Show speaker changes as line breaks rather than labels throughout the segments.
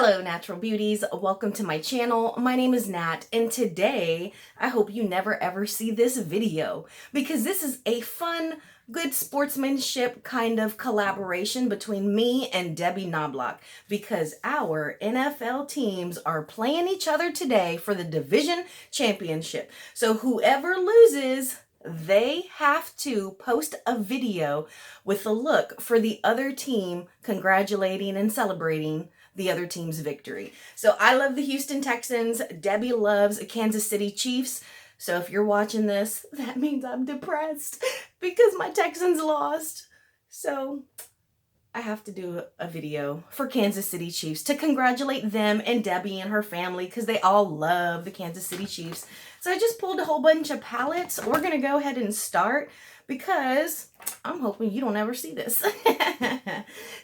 Hello, natural beauties. Welcome to my channel. My name is Nat, and today I hope you never ever see this video because this is a fun, good sportsmanship kind of collaboration between me and Debbie Knoblach because our NFL teams are playing each other today for the division championship. So whoever loses, they have to post a video with a look for the other team congratulating and celebrating the other team's victory. So I love the Houston Texans. Debbie loves Kansas City Chiefs. So if you're watching this, that means I'm depressed because my Texans lost. So I have to do a video for Kansas City Chiefs to congratulate them and Debbie and her family because they all love the Kansas City Chiefs. So I just pulled a whole bunch of palettes. We're going to go ahead and start because I'm hoping you don't ever see this.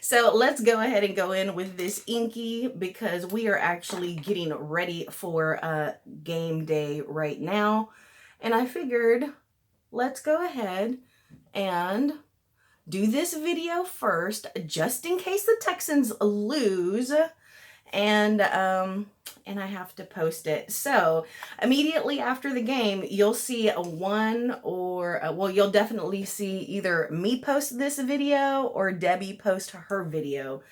So let's go ahead and go in with this inky because we are actually getting ready for game day right now. And I figured let's go ahead and do this video first just in case the Texans lose. And I have to post it. So immediately after the game, you'll see you'll definitely see either me post this video or Debbie post her video.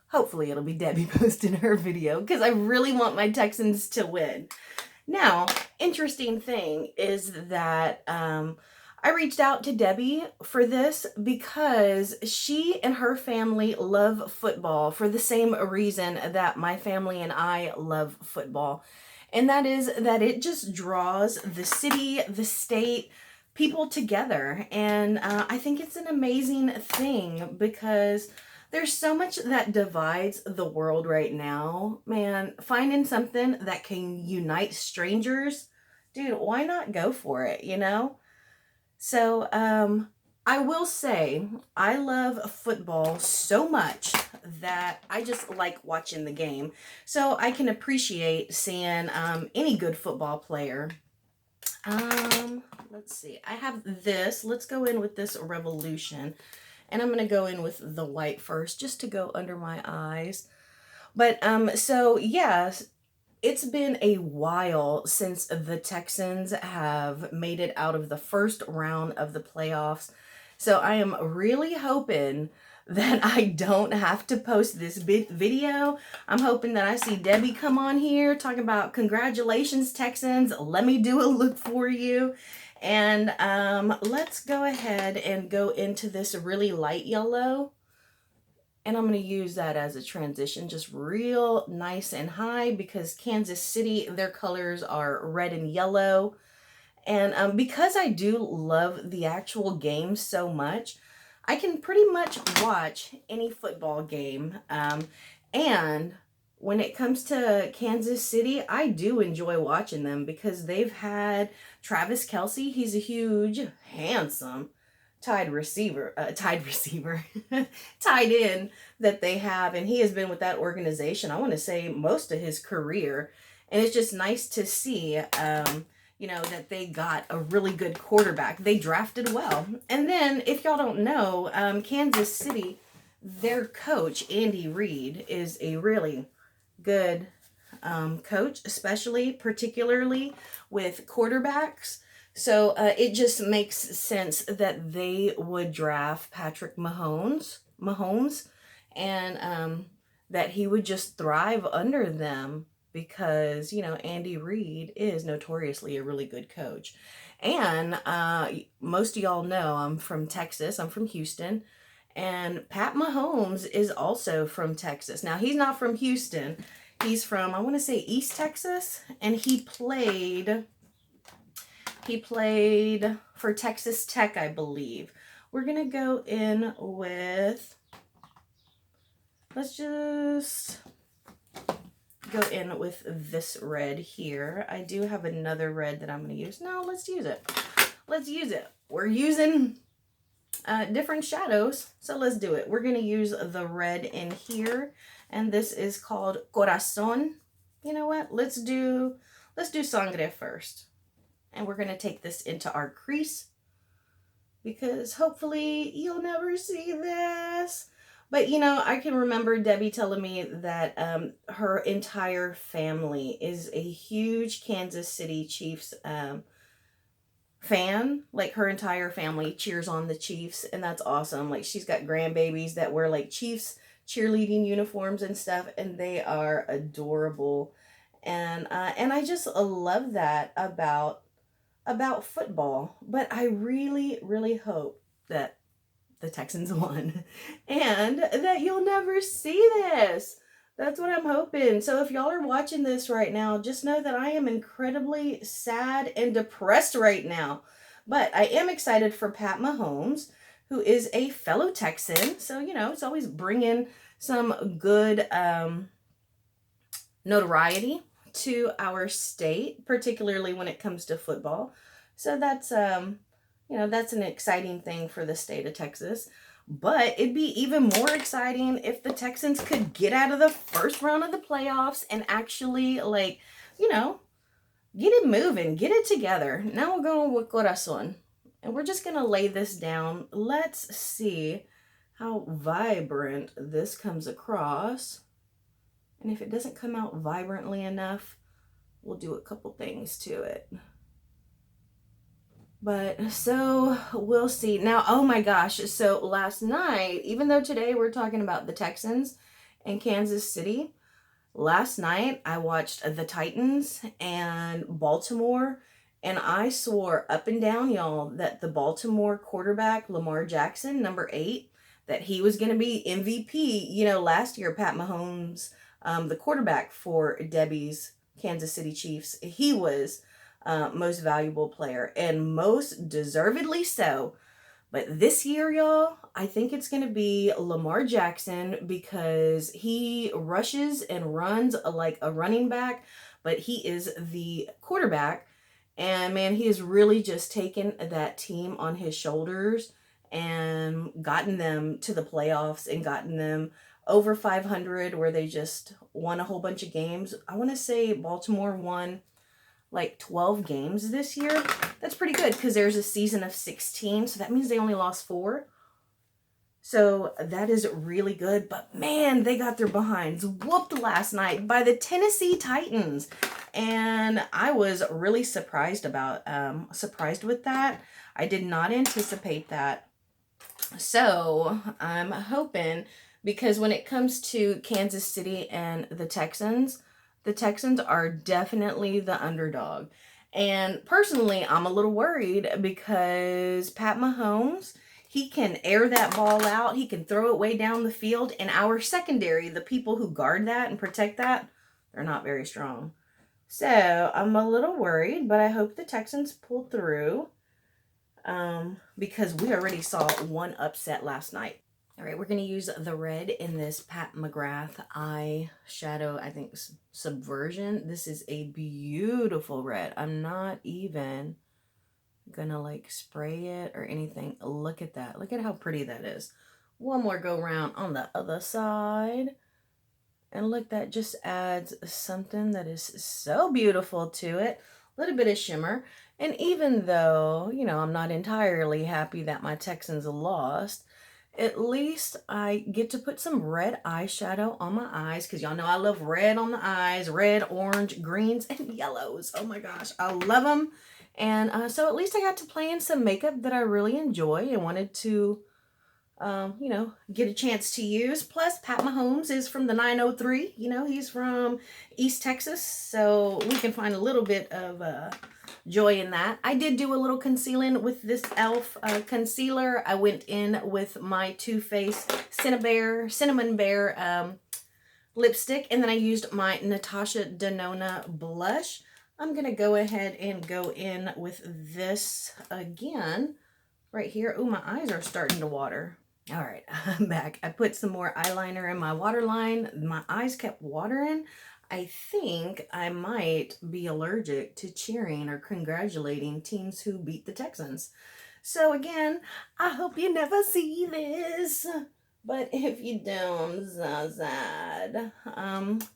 Hopefully it'll be Debbie posting her video because I really want my Texans to win. Now, interesting thing is that I reached out to Debbie for this because she and her family love football for the same reason that my family and I love football. And that is that it just draws the city, the state, people together. And I think it's an amazing thing because there's so much that divides the world right now. Man, finding something that can unite strangers, dude, why not go for it, you know? So, I will say I love football so much that I just like watching the game. So I can appreciate seeing any good football player. Let's see. I have this. Let's go in with this Revolution. And I'm going to go in with the white first just to go under my eyes. But so yes, it's been a while since the Texans have made it out of the first round of the playoffs. So I am really hoping that I don't have to post this video. I'm hoping that I see Debbie come on here talking about congratulations, Texans. Let me do a look for you. And let's go ahead and go into this really light yellow. And I'm going to use that as a transition, just real nice and high because Kansas City, their colors are red and yellow. And because I do love the actual game so much, I can pretty much watch any football game. And when it comes to Kansas City, I do enjoy watching them because they've had Travis Kelce. He's a huge, handsome tight end that they have, and he has been with that organization, I want to say, most of his career. And it's just nice to see that they got a really good quarterback. They drafted well. And then if y'all don't know, Kansas City, their coach Andy Reid is a really good coach, particularly with quarterbacks. So it just makes sense that they would draft Patrick Mahomes, and that he would just thrive under them because, Andy Reid is notoriously a really good coach. And most of y'all know I'm from Texas. I'm from Houston. And Pat Mahomes is also from Texas. Now, he's not from Houston. He's from, I want to say, East Texas. And he played for Texas Tech, I believe. We're going to go in with, let's just go in with this red here. I do have another red that I'm going to use. No, let's use it. We're using different shadows, so let's do it. We're going to use the red in here, and this is called Corazon. You know what? Let's do Sangre first. And we're going to take this into our crease because hopefully you'll never see this. But you know, I can remember Debbie telling me that her entire family is a huge Kansas City Chiefs fan. Like her entire family cheers on the Chiefs, and that's awesome. Like she's got grandbabies that wear like Chiefs cheerleading uniforms and stuff, and they are adorable. And I just love that about football. But I really, really hope that the Texans won and that you'll never see this. That's what I'm hoping. So if y'all are watching this right now, just know that I am incredibly sad and depressed right now. But I am excited for Pat Mahomes, who is a fellow Texan. So, you know, it's always bringing some good notoriety to our state, particularly when it comes to football. So that's you know, that's an exciting thing for the state of Texas. But it'd be even more exciting if the Texans could get out of the first round of the playoffs and actually, like, you know, get it moving, get it together. Now we're going with corazon. And we're just going to lay this down. Let's see how vibrant this comes across. And if it doesn't come out vibrantly enough, we'll do a couple things to it. But so we'll see. Now, oh my gosh. So last night, even though today we're talking about the Texans and Kansas City, last night I watched the Titans and Baltimore, and I swore up and down, y'all, that the Baltimore quarterback, Lamar Jackson, number 8, that he was going to be MVP. You know, last year, Pat Mahomes, the quarterback for Debbie's Kansas City Chiefs, he was most valuable player, and most deservedly so. But this year, y'all, I think it's going to be Lamar Jackson because he rushes and runs like a running back, but he is the quarterback. And man, he has really just taken that team on his shoulders and gotten them to the playoffs and gotten them over 500 where they just won a whole bunch of games. I want to say Baltimore won like 12 games this year. That's pretty good because there's a season of 16, so that means they only lost 4. So that is really good. But man, they got their behinds whooped last night by the Tennessee Titans, and I was really surprised with that. I did not anticipate that. So I'm hoping, because when it comes to Kansas City and the Texans are definitely the underdog. And personally, I'm a little worried because Pat Mahomes, he can air that ball out. He can throw it way down the field. And our secondary, the people who guard that and protect that, they're not very strong. So I'm a little worried, but I hope the Texans pull through because we already saw one upset last night. All right, we're going to use the red in this Pat McGrath eyeshadow, I think, Subversion. This is a beautiful red. I'm not even going to, like, spray it or anything. Look at that. Look at how pretty that is. One more go round on the other side. And look, that just adds something that is so beautiful to it. A little bit of shimmer. And even though, you know, I'm not entirely happy that my Texans lost, at least I get to put some red eyeshadow on my eyes, because y'all know I love red on the eyes. Red, orange, greens, and yellows. Oh my gosh, I love them. And so at least I got to play in some makeup that I really enjoy and wanted to, you know, get a chance to use. Plus, Pat Mahomes is from the 903. You know, he's from East Texas, so we can find a little bit of joy in that. I did do a little concealing with this e.l.f. Concealer. I went in with my Too Faced Cinnamon Bear lipstick, and then I used my Natasha Denona blush. I'm going to go ahead and go in with this again right here. Oh, my eyes are starting to water. All right, I'm back. I put some more eyeliner in my waterline. My eyes kept watering. I think I might be allergic to cheering or congratulating teams who beat the Texans. So again, I hope you never see this. But if you don't, sad.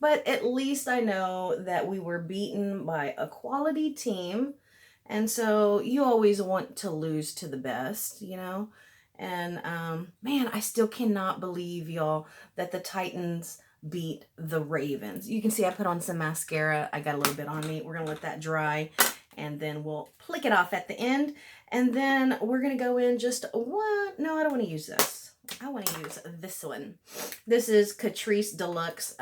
But at least I know that we were beaten by a quality team. And so you always want to lose to the best, you know. And man, I still cannot believe, y'all, that the Titans beat the Ravens. You can see I put on some mascara. I got a little bit on me. We're going to let that dry, and then we'll flick it off at the end. And then we're going to go in just one. No, I don't want to use this. I want to use this one. This is Catrice Deluxe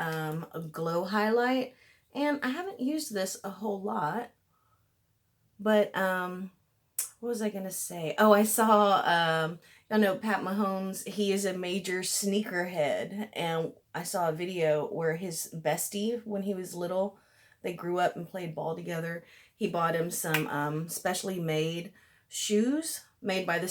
Glow Highlight. And I haven't used this a whole lot. But what was I going to say? Oh, I saw, y'all know Pat Mahomes. He is a major sneakerhead. And I saw a video where his bestie, when he was little, they grew up and played ball together. He bought him some specially made shoes made by the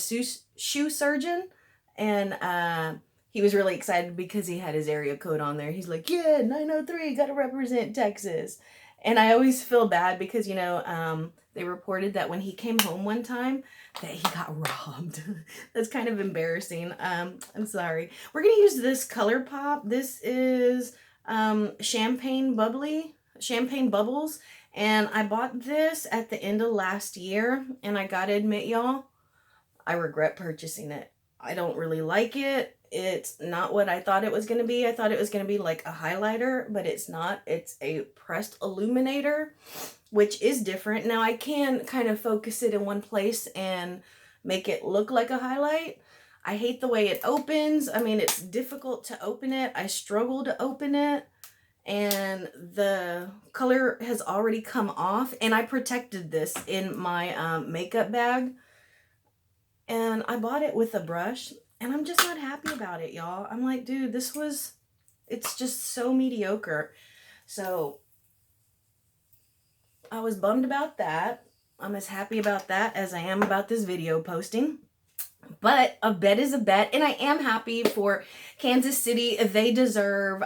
shoe surgeon. And he was really excited because he had his area code on there. He's like, yeah, 903, got to represent Texas. And I always feel bad because, you know, they reported that when he came home one time that he got robbed. That's kind of embarrassing. I'm sorry. We're going to use this Color Pop. This is Champagne Bubbles. And I bought this at the end of last year. And I got to admit, y'all, I regret purchasing it. I don't really like it. It's not what I thought it was going to be. I thought it was going to be like a highlighter, but it's not. It's a pressed illuminator, which is different. Now I can kind of focus it in one place and make it look like a highlight. I hate the way it opens. I mean, it's difficult to open it. I struggle to open it, and the color has already come off, and I protected this in my makeup bag. And I bought it with a brush, and I'm just not happy about it, y'all. I'm like, dude, it's just so mediocre. So I was bummed about that. I'm as happy about that as I am about this video posting. But a bet is a bet, and I am happy for Kansas City. They deserve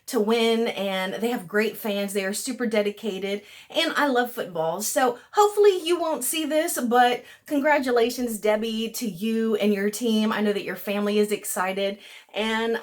to win, and they have great fans. They are super dedicated, and I love football. So hopefully you won't see this, but congratulations, Debbie, to you and your team. I know that your family is excited, and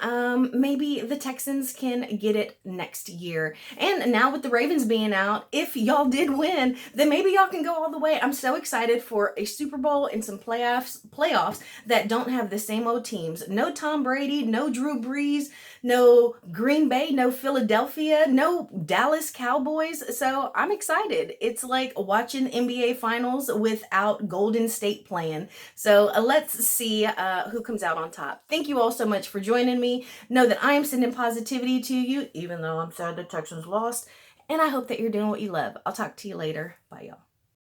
maybe the Texans can get it next year. And now with the Ravens being out, if y'all did win, then maybe y'all can go all the way. I'm so excited for a Super Bowl and some playoffs that don't have the same old teams. No Tom Brady, no Drew Brees, no Green Bay, no Philadelphia, no Dallas Cowboys. So I'm excited. It's like watching NBA Finals without Golden State playing. So let's see who comes out on top. Thank you all so much for joining me. Know that I am sending positivity to you, even though I'm sad the Texans lost. And I hope that you're doing what you love. I'll talk to you later. Bye, y'all.